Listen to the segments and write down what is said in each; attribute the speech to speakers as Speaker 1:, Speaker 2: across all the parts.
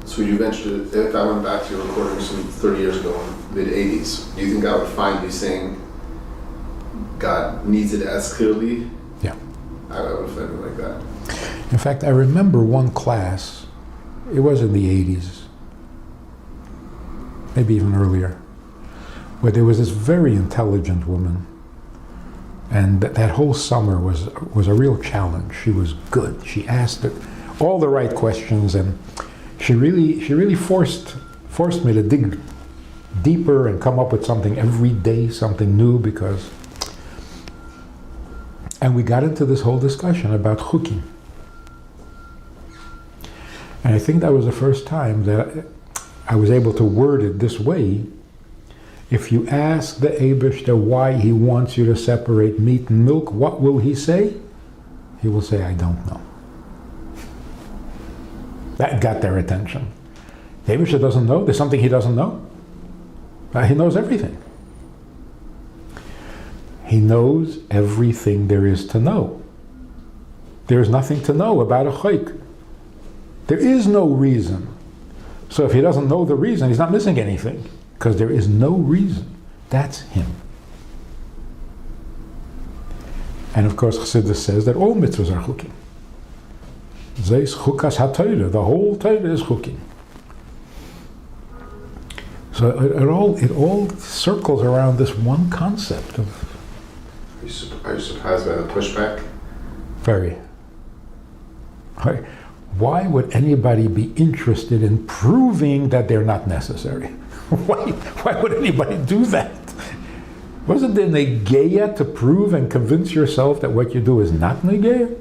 Speaker 1: So you mentioned, if I went back to your recordings from 30 years ago, mid-80s, do you think I would find you saying God needs it as clearly?
Speaker 2: Yeah.
Speaker 1: I would find it like that.
Speaker 2: In fact, I remember one class, it was in the 80s, maybe even earlier, where there was this very intelligent woman, and that whole summer was a real challenge. She was good. She asked all the right questions, and she really forced me to dig deeper and come up with something every day, something new, and we got into this whole discussion about chukim. And I think that was the first time that I was able to word it this way. If you ask the Eibishter why he wants you to separate meat and milk, what will he say? He will say, I don't know. That got their attention. The Eibishter doesn't know. There's something he doesn't know. He knows everything. He knows everything there is to know. There is nothing to know about a chayk. There is no reason. So if he doesn't know the reason, he's not missing anything, because there is no reason. That's him. And of course, Chassidus says that all mitzvahs are chukim. Zeis chukas ha-Torah, the whole Torah is chukim. So it all circles around this one concept of.
Speaker 1: Are you surprised by the pushback?
Speaker 2: Very. Why would anybody be interested in proving that they're not necessary? Why would anybody do that? Wasn't there negeya to prove and convince yourself that what you do is not negeya?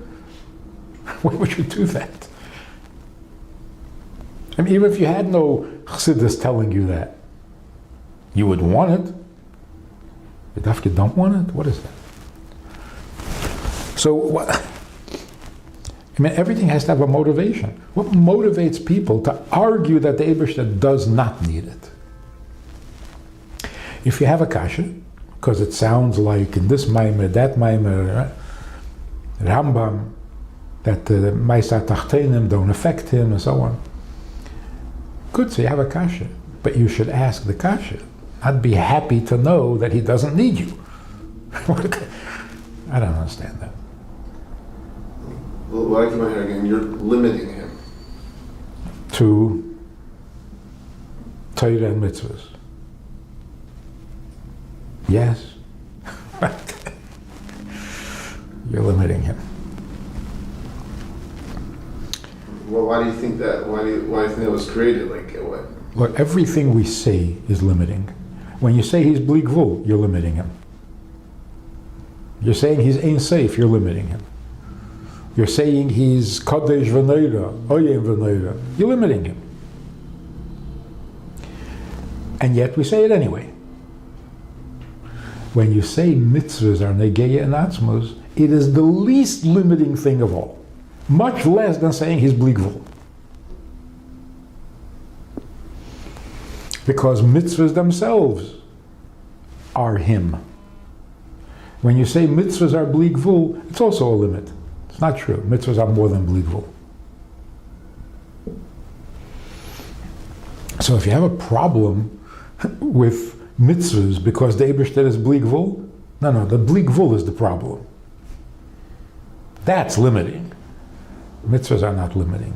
Speaker 2: Why would you do that? I mean, even if you had no chassidus telling you that, you would want it. But if you don't want it, what is that? So what? I mean, everything has to have a motivation. What motivates people to argue that the Eibishter does not need it? If you have a kasha, because it sounds like in this maimer, that maimer, Rambam, that the Maisa Tachtenim don't affect him, and so on. Good, so you have a kasha, but you should ask the kasha, not be happy to know that he doesn't need you. I don't understand that.
Speaker 1: Well, I keep on hearing again, you're limiting him.
Speaker 2: To Torah and mitzvahs. Yes. You're limiting him.
Speaker 1: Well, why do you think that? Why do you think that was created? Like what?
Speaker 2: Look, everything we say is limiting. When you say he's bli gvul, you're limiting him. You're saying he's ein safe, you're limiting him. You're saying he's kadesh v'neira, oyen v'neira, you're limiting him. And yet we say it anyway. When you say mitzvahs are negeya and atzmos, it is the least limiting thing of all. Much less than saying he's bli gvul. Because mitzvahs themselves are him. When you say mitzvahs are bli gvul, it's also a limit. It's not true. Mitzvahs are more than bli gvul. So if you have a problem with mitzvahs because the Eibishter is bli gvul, no, the bli gvul is the problem. That's limiting. Mitzvahs are not limiting.